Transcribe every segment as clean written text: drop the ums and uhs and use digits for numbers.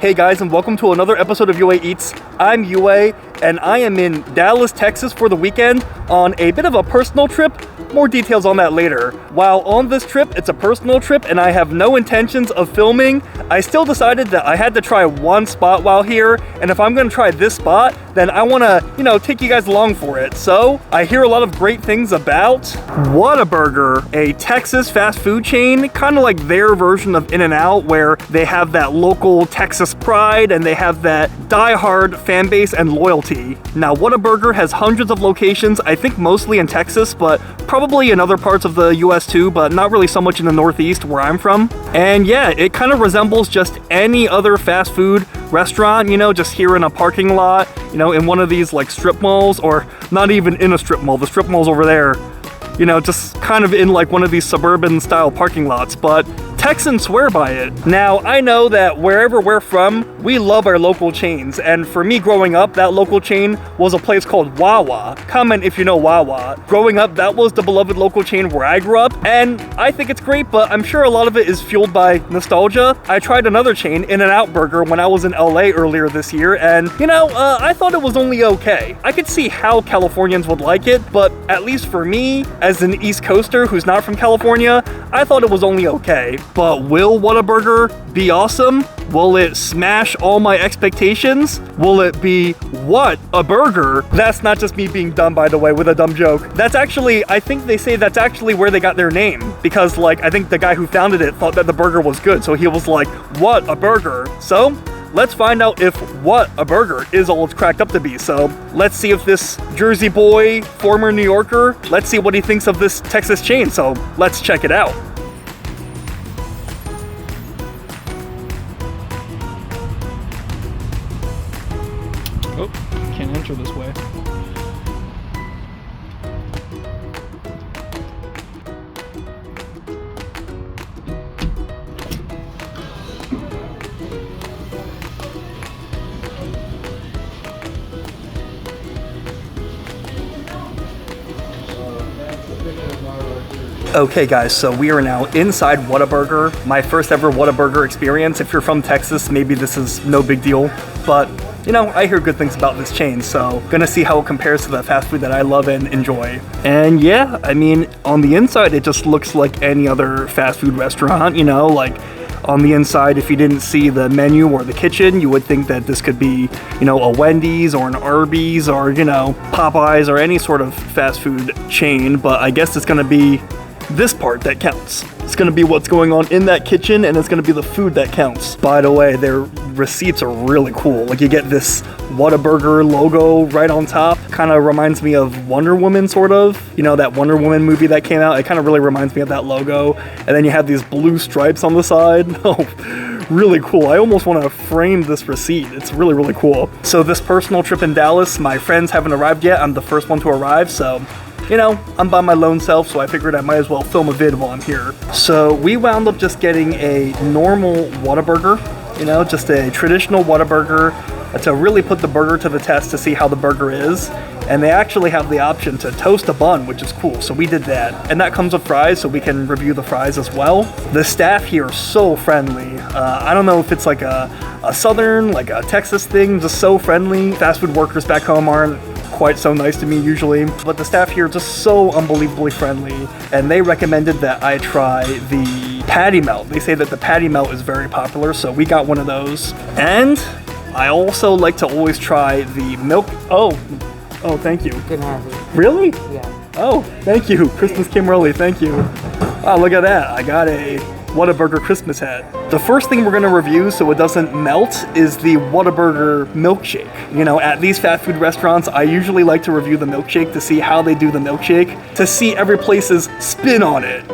Hey guys, and welcome to another episode of UA Eats. I'm UA, and I am in Dallas, Texas for the weekend on a bit of a personal trip. More details on that later. While on this trip, it's a personal trip and I have no intentions of filming, I still decided that I had to try one spot while here, and if I'm gonna try this spot, then I wanna, take you guys along for it. So, I hear a lot of great things about Whataburger, a Texas fast food chain, kind of like their version of In-N-Out, where they have that local Texas pride and they have that die-hard fan base and loyalty. Now, Whataburger has hundreds of locations, I think mostly in Texas, but probably in other parts of the US too, but not really so much in the Northeast where I'm from. And yeah, it kind of resembles just any other fast food restaurant, just here in a parking lot, in one of these like strip malls, or not even in a strip mall. The strip mall's over there, just kind of in like one of these suburban style parking lots, but Texans swear by it. Now, I know that wherever we're from, we love our local chains, and for me growing up, that local chain was a place called Wawa. Comment if you know Wawa. Growing up, that was the beloved local chain where I grew up, and I think it's great, but I'm sure a lot of it is fueled by nostalgia. I tried another chain, In-N-Out Burger, when I was in LA earlier this year, and I thought it was only okay. I could see how Californians would like it, but at least for me, as an East Coaster who's not from California, I thought it was only okay. But will Whataburger be awesome? Will it smash all my expectations? Will it be what a burger? That's not just me being dumb, by the way, with a dumb joke. That's actually, I think they say that's actually where they got their name, because I think the guy who founded it thought that the burger was good, so he was like, what a burger. So let's find out if Whataburger is all it's cracked up to be. So let's see if this Jersey boy, former New Yorker, let's see what he thinks of this Texas chain. So let's check it out. Oh, can't enter this way. Okay guys, so we are now inside Whataburger. My first ever Whataburger experience. If you're from Texas, maybe this is no big deal, but I hear good things about this chain, so gonna see how it compares to the fast food that I love and enjoy. And yeah, on the inside, it just looks like any other fast food restaurant, on the inside, if you didn't see the menu or the kitchen, you would think that this could be, a Wendy's or an Arby's or, Popeyes or any sort of fast food chain, but I guess it's gonna be this part that counts. It's gonna be what's going on in that kitchen, and it's gonna be the food that counts. By the way, their receipts are really cool. You get this Whataburger logo right on top. Kind of reminds me of Wonder Woman, sort of. That Wonder Woman movie that came out. It kind of really reminds me of that logo. And then you have these blue stripes on the side. Oh, really cool. I almost want to frame this receipt. It's really, really cool. So this personal trip in Dallas, my friends haven't arrived yet. I'm the first one to arrive, so I'm by my lone self, so I figured I might as well film a vid while I'm here. So we wound up just getting a normal Whataburger, just a traditional Whataburger to really put the burger to the test to see how the burger is. And they actually have the option to toast a bun, which is cool, so we did that. And that comes with fries, so we can review the fries as well. The staff here are so friendly. I don't know if it's like a Southern, like a Texas thing, just so friendly. Fast food workers back home aren't quite so nice to me usually, but the staff here are just so unbelievably friendly, and they recommended that I try the patty melt. They say that the patty melt is very popular, so we got one of those. And I also like to always try the milk. Oh, thank you. Can have it. Really? Yeah. Oh, thank you. Christmas came early, thank you. Oh, look at that. I got a Whataburger Christmas hat. The first thing we're gonna review so it doesn't melt is the Whataburger milkshake. At these fast food restaurants, I usually like to review the milkshake to see how they do the milkshake, to see every place's spin on it.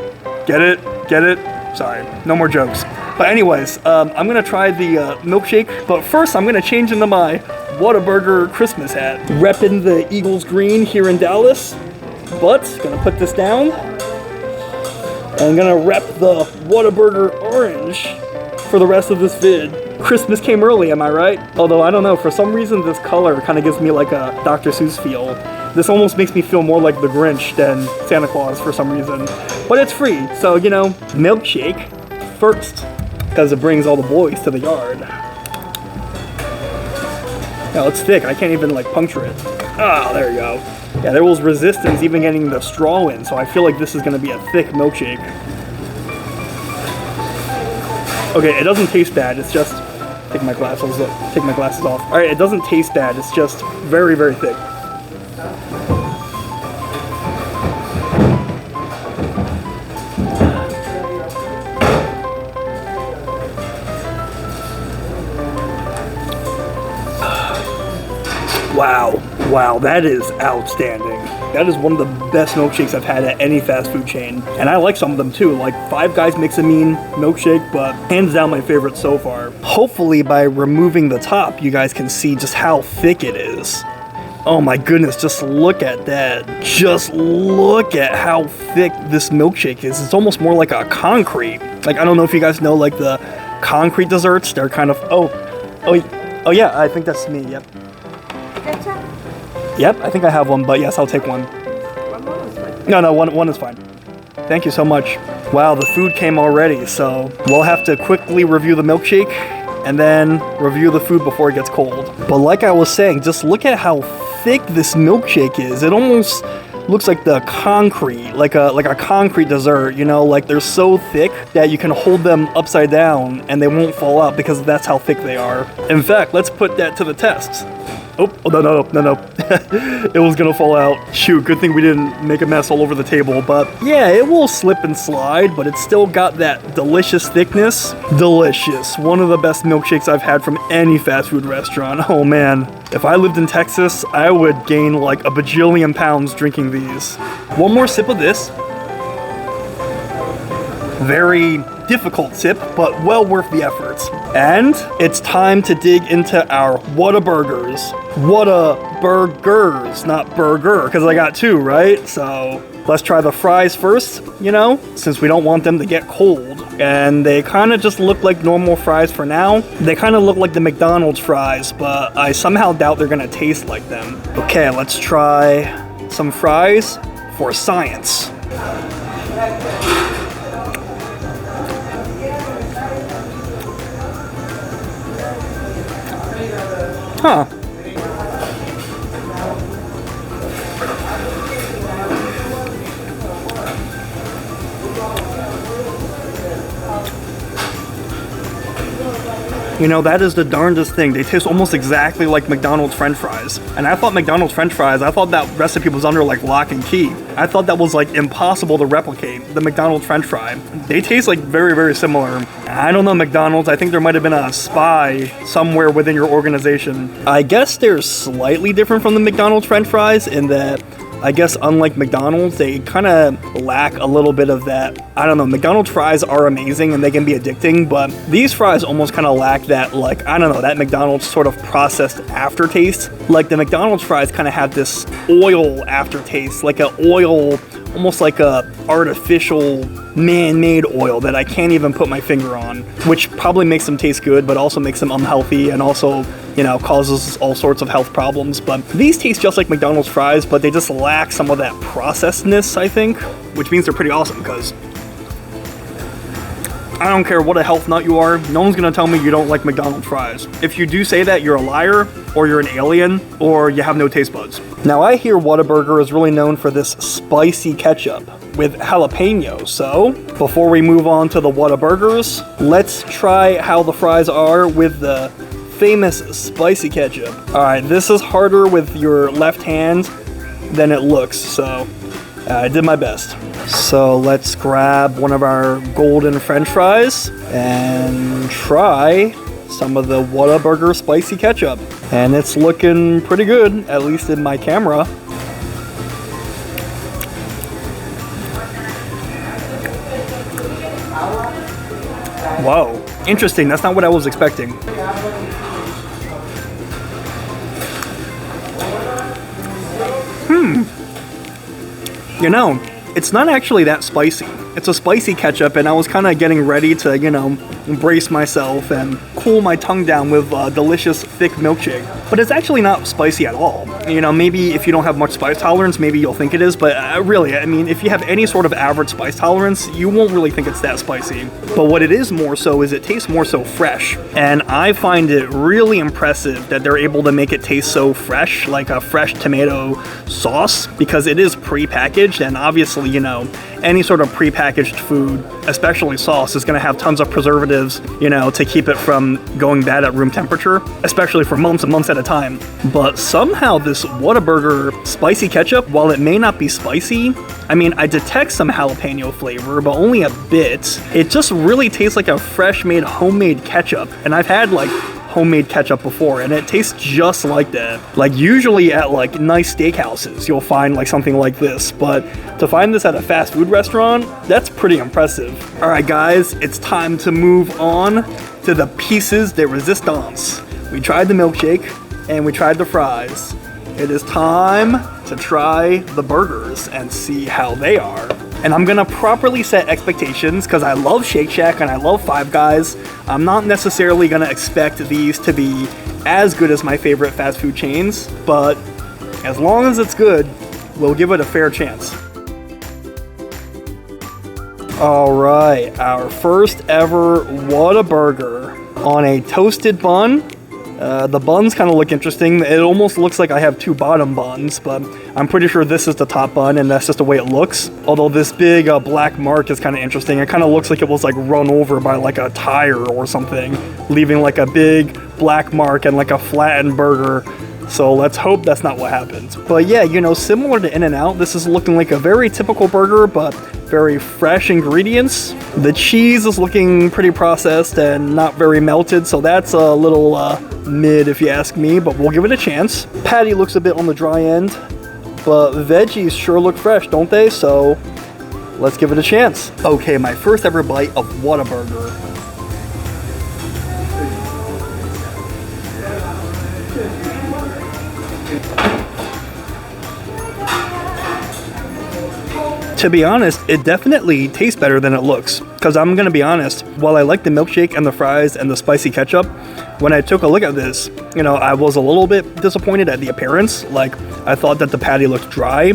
Get it? Get it? Sorry, no more jokes. But anyways, I'm gonna try the milkshake, but first I'm gonna change into my Whataburger Christmas hat. Repping the Eagles green here in Dallas, but gonna put this down. I'm gonna rep the Whataburger orange for the rest of this vid. Christmas came early, am I right? Although, I don't know, for some reason this color kind of gives me like a Dr. Seuss feel. This almost makes me feel more like the Grinch than Santa Claus for some reason. But it's free, so, milkshake first, because it brings all the boys to the yard. No, it's thick. I can't even like puncture it. Oh, there you go. Yeah, there was resistance even getting the straw in, so I feel like this is gonna be a thick milkshake. Okay, it doesn't taste bad. It's just take my glasses off. All right, it doesn't taste bad. It's just very, very thick. Wow, that is outstanding. That is one of the best milkshakes I've had at any fast food chain. And I like some of them too, like Five Guys makes a mean milkshake, but hands down my favorite so far. Hopefully by removing the top, you guys can see just how thick it is. Oh my goodness, just look at that. Just look at how thick this milkshake is. It's almost more like a concrete. Like, I don't know if you guys know like the concrete desserts. They're kind of, oh yeah, I think that's me, yep. Ketchup? Yep, I think I have one, but yes, I'll take one. No, one is fine. Thank you so much. Wow, the food came already, so we'll have to quickly review the milkshake and then review the food before it gets cold. But like I was saying, just look at how thick this milkshake is. It almost looks like the concrete, like a concrete dessert, you know, like they're so thick that you can hold them upside down and they won't fall out because that's how thick they are. In fact, let's put that to the test. Oh, no. It was gonna fall out. Shoot, good thing we didn't make a mess all over the table, but yeah, it will slip and slide, but it's still got that delicious thickness. Delicious. One of the best milkshakes I've had from any fast food restaurant. Oh man, if I lived in Texas, I would gain like a bajillion pounds drinking these. One more sip of this. Very difficult sip, but well worth the efforts. And it's time to dig into our Whataburgers. Whataburgers, not burger, because I got two, right? So let's try the fries first, you know, since we don't want them to get cold. And they kind of just look like normal fries for now. They kind of look like the McDonald's fries, but I somehow doubt they're gonna taste like them. Okay, let's try some fries for science. Huh. You know, that is the darndest thing. They taste almost exactly like McDonald's French fries. And I thought McDonald's French fries, I thought that recipe was under like lock and key. I thought that was like impossible to replicate, the McDonald's French fry. They taste like very, very similar. I don't know McDonald's, I think there might have been a spy somewhere within your organization. I guess they're slightly different from the McDonald's French fries in that I guess unlike McDonald's, they kind of lack a little bit of that. I don't know, McDonald's fries are amazing and they can be addicting, but these fries almost kind of lack that, like, I don't know, that McDonald's sort of processed aftertaste. Like the McDonald's fries kind of have this oil aftertaste, like a oil, almost like a artificial man-made oil that I can't even put my finger on, which probably makes them taste good, but also makes them unhealthy and also, you know, causes all sorts of health problems. But these taste just like McDonald's fries, but they just lack some of that processedness, I think, which means they're pretty awesome because I don't care what a health nut you are, no one's gonna tell me you don't like McDonald's fries. If you do say that, you're a liar, or you're an alien, or you have no taste buds. Now I hear Whataburger is really known for this spicy ketchup with jalapeno, so before we move on to the Whataburgers, let's try how the fries are with the famous spicy ketchup. Alright, this is harder with your left hand than it looks, so I did my best. So let's grab one of our golden French fries and try some of the Whataburger spicy ketchup. And it's looking pretty good, at least in my camera. Whoa, interesting, that's not what I was expecting. You know, it's not actually that spicy. It's a spicy ketchup, and I was kind of getting ready to, you know, brace myself and cool my tongue down with a delicious thick milkshake. But it's actually not spicy at all. You know, maybe if you don't have much spice tolerance, maybe you'll think it is, but really, I mean, if you have any sort of average spice tolerance, you won't really think it's that spicy. But what it is more so is it tastes more so fresh. And I find it really impressive that they're able to make it taste so fresh, like a fresh tomato sauce, because it is pre-packaged, and obviously, you know, any sort of pre-packaged food, especially sauce, is going to have tons of preservatives, you know, to keep it from going bad at room temperature, especially for months and months at a time. But somehow this Whataburger spicy ketchup, while it may not be spicy, I mean, I detect some jalapeno flavor, but only a bit. It just really tastes like a fresh made homemade ketchup. And I've had like homemade ketchup before, and it tastes just like that. Like usually at like nice steakhouses, you'll find like something like this, but to find this at a fast food restaurant, that's pretty impressive. All right, guys, it's time to move on to the pieces de resistance. We tried the milkshake and we tried the fries. It is time to try the burgers and see how they are. And I'm gonna properly set expectations because I love Shake Shack and I love Five Guys. I'm not necessarily gonna expect these to be as good as my favorite fast food chains, but as long as it's good, we'll give it a fair chance. All right, our first ever Whataburger on a toasted bun. The buns kind of look interesting. It almost looks like I have two bottom buns, but I'm pretty sure this is the top bun and that's just the way it looks. Although this big black mark is kind of interesting. It kind of looks like it was like run over by like a tire or something, leaving like a big black mark and like a flattened burger. So let's hope that's not what happened. But yeah, you know, similar to In-N-Out, this is looking like a very typical burger, but very fresh ingredients. The cheese is looking pretty processed and not very melted, so that's a little mid if you ask me, but we'll give it a chance. Patty looks a bit on the dry end, but veggies sure look fresh, don't they? So let's give it a chance. Okay, my first ever bite of Whataburger. To be honest, it definitely tastes better than it looks. Because I'm gonna be honest, while I like the milkshake and the fries and the spicy ketchup, when I took a look at this, you know, I was a little bit disappointed at the appearance. Like, I thought that the patty looked dry.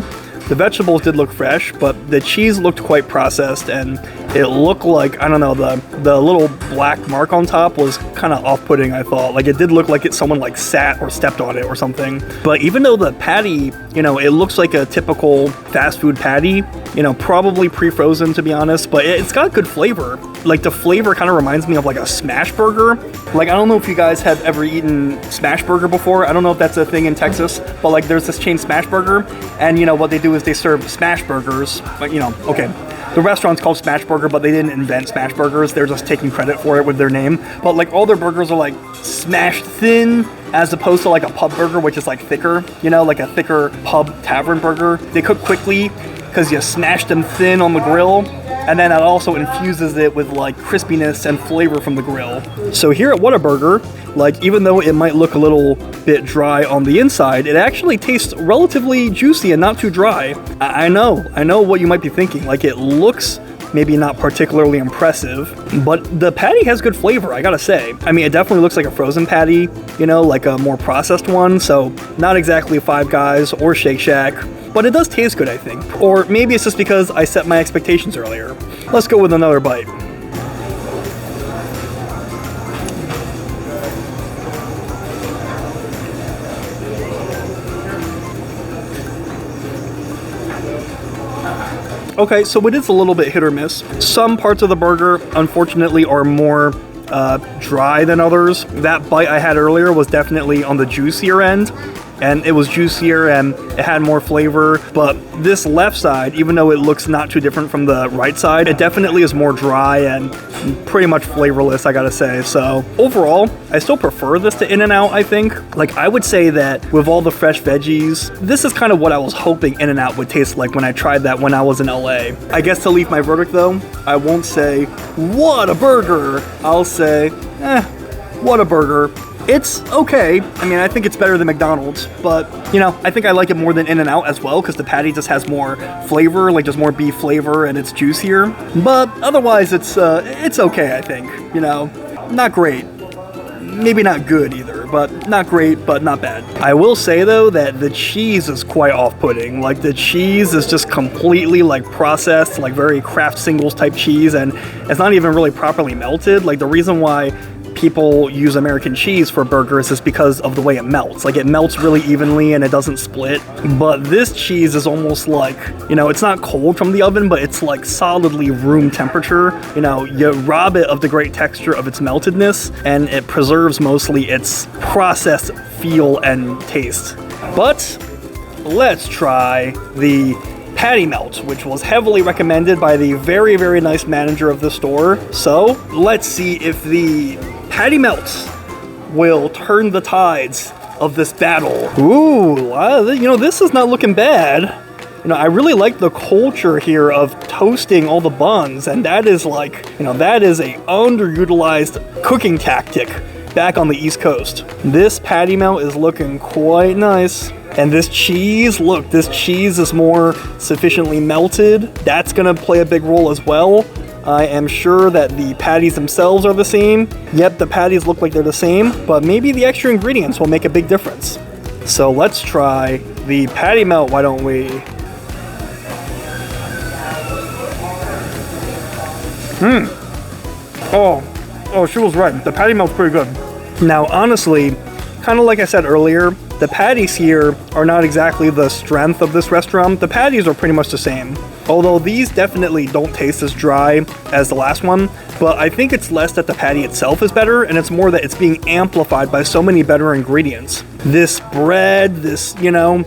The vegetables did look fresh, but the cheese looked quite processed, and it looked like, I don't know, the little black mark on top was kind of off-putting, I thought. Like, it did look like someone like sat or stepped on it or something. But even though the patty, you know, it looks like a typical fast food patty, you know, probably pre-frozen to be honest, but it's got good flavor. Like, the flavor kind of reminds me of like a smash burger. Like, I don't know if you guys have ever eaten smash burger before. I don't know if that's a thing in Texas, but like there's this chain Smash Burger, and you know what they do is they serve smash burgers. But you know, okay, the restaurant's called Smash Burger, but they didn't invent smash burgers. They're just taking credit for it with their name. But like all their burgers are like smashed thin, as opposed to like a pub burger, which is like thicker, you know, like a thicker pub tavern burger. They cook quickly because you smash them thin on the grill, and then that also infuses it with like crispiness and flavor from the grill. So here at Whataburger, like even though it might look a little bit dry on the inside, it actually tastes relatively juicy and not too dry. I know what you might be thinking. Like, it looks maybe not particularly impressive, but the patty has good flavor, I gotta say. I mean, it definitely looks like a frozen patty, you know, like a more processed one, so not exactly Five Guys or Shake Shack, but it does taste good, I think. Or maybe it's just because I set my expectations earlier. Let's go with another bite. Okay, so it is a little bit hit or miss. Some parts of the burger, unfortunately, are more dry than others. That bite I had earlier was definitely on the juicier end, and it was juicier and it had more flavor. But this left side, even though it looks not too different from the right side, it definitely is more dry and pretty much flavorless, I gotta say. So overall, I still prefer this to In-N-Out, I think. Like, I would say that with all the fresh veggies, this is kind of what I was hoping In-N-Out would taste like when I tried that when I was in LA. I guess to leave my verdict though, I won't say, "What a burger!" I'll say, Whataburger. It's okay. I mean, I think it's better than McDonald's, but, you know, I think I like it more than In-N-Out as well, because the patty just has more flavor, like just more beef flavor, and it's juicier. But otherwise, it's okay, I think. You know, not great. Maybe not good either, but not great, but not bad. I will say though that the cheese is quite off-putting. Like the cheese is just completely like processed, like very Kraft Singles type cheese, and it's not even really properly melted. Like the reason why people use American cheese for burgers is because of the way it melts. Like it melts really evenly and it doesn't split. But this cheese is almost like, you know, it's not cold from the oven, but it's like solidly room temperature. You know, you rob it of the great texture of its meltedness, and it preserves mostly its processed feel and taste. But let's try the patty melt, which was heavily recommended by the very, very nice manager of the store. So let's see if the patty melts will turn the tides of this battle. Ooh, you know, this is not looking bad. You know, I really like the culture here of toasting all the buns, and that is like, you know, that is a underutilized cooking tactic back on the East Coast. This patty melt is looking quite nice. And this cheese, look, this cheese is more sufficiently melted. That's gonna play a big role as well. I am sure that the patties themselves are the same. Yep, the patties look like they're the same, but maybe the extra ingredients will make a big difference. So let's try the patty melt, why don't we? Oh, she was right. The patty melt's pretty good. Now, honestly, kind of like I said earlier, the patties here are not exactly the strength of this restaurant. The patties are pretty much the same. Although these definitely don't taste as dry as the last one, but I think it's less that the patty itself is better, and it's more that it's being amplified by so many better ingredients. This bread, this, you know,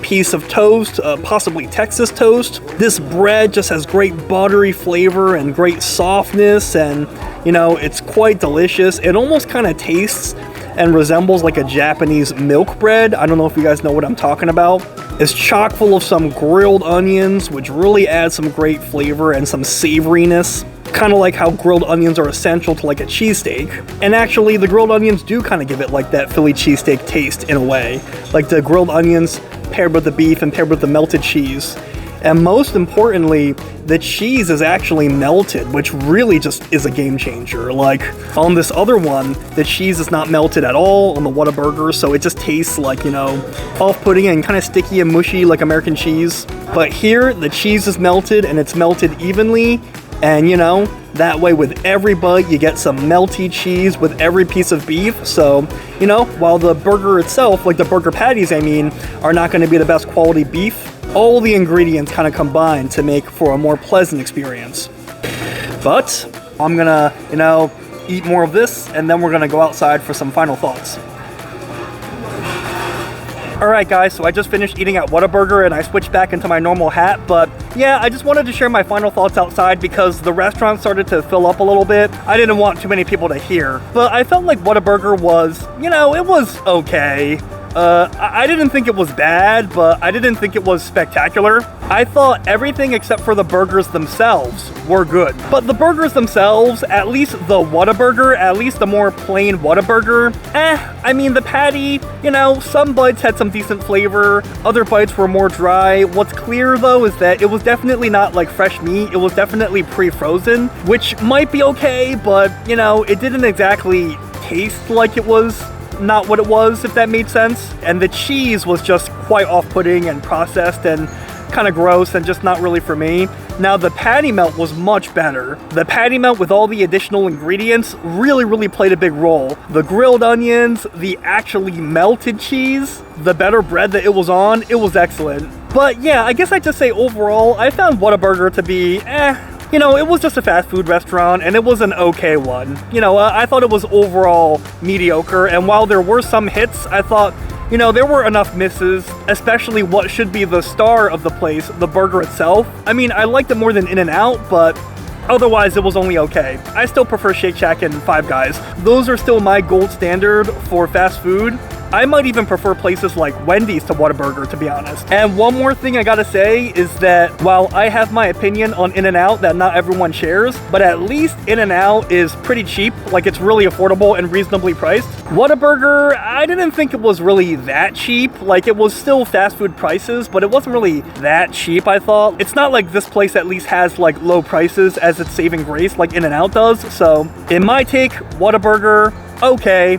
piece of toast, possibly Texas toast. This bread just has great buttery flavor and great softness, and, you know, it's quite delicious. It almost kind of tastes and resembles like a Japanese milk bread. I don't know if you guys know what I'm talking about. It's chock full of some grilled onions, which really add some great flavor and some savoriness. Kind of like how grilled onions are essential to like a cheesesteak. And actually, the grilled onions do kind of give it like that Philly cheesesteak taste in a way. Like the grilled onions paired with the beef and paired with the melted cheese. And most importantly, the cheese is actually melted, which really just is a game changer. Like on this other one, the cheese is not melted at all on the Whataburger, so it just tastes like, you know, off-putting and kind of sticky and mushy like American cheese. But here, the cheese is melted and it's melted evenly, and you know, that way with every bite you get some melty cheese with every piece of beef. So, you know, while the burger itself, like the burger patties I mean, are not going to be the best quality beef, all the ingredients kind of combine to make for a more pleasant experience. But I'm gonna, you know, eat more of this, and then we're gonna go outside for some final thoughts. Alright guys, so I just finished eating at Whataburger and I switched back into my normal hat, but yeah, I just wanted to share my final thoughts outside because the restaurant started to fill up a little bit. I didn't want too many people to hear, but I felt like Whataburger was, you know, it was okay. I didn't think it was bad, but I didn't think it was spectacular. I thought everything except for the burgers themselves were good. But the burgers themselves, at least the Whataburger, at least the more plain Whataburger, I mean, the patty, you know, some bites had some decent flavor, other bites were more dry. What's clear, though, is that it was definitely not like fresh meat. It was definitely pre-frozen, which might be okay, but, you know, it didn't exactly taste like it was not what it was, if that made sense. And the cheese was just quite off-putting and processed and kind of gross and just not really for me. Now the patty melt was much better. The patty melt with all the additional ingredients really played a big role. The grilled onions, the actually melted cheese, the better bread that it was on, it was excellent. But yeah, I guess I'd just say overall, I found Whataburger to be you know, it was just a fast food restaurant, and it was an okay one. You know, I thought it was overall mediocre, and while there were some hits, I thought, you know, there were enough misses, especially what should be the star of the place, the burger itself. I mean, I liked it more than In-N-Out, but otherwise it was only okay. I still prefer Shake Shack and Five Guys. Those are still my gold standard for fast food. I might even prefer places like Wendy's to Whataburger, to be honest. And one more thing I gotta say is that while I have my opinion on In-N-Out that not everyone shares, but at least In-N-Out is pretty cheap, like it's really affordable and reasonably priced. Whataburger, I didn't think it was really that cheap. Like, it was still fast food prices, but it wasn't really that cheap, I thought. It's not like this place at least has like low prices as its saving grace like In-N-Out does. So in my take, Whataburger, okay,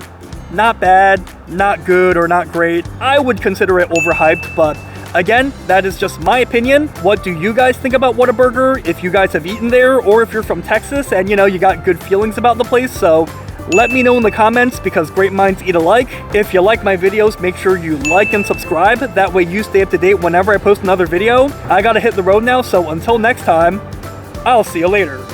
not bad, not good, or not great. I would consider it overhyped, but again, that is just my opinion. What do you guys think about Whataburger? If you guys have eaten there, or if you're from Texas and you know, you got good feelings about the place, so let me know in the comments because great minds eat alike. If you like my videos, make sure you like and subscribe. That way you stay up to date whenever I post another video. I gotta hit the road now, so until next time, I'll see you later.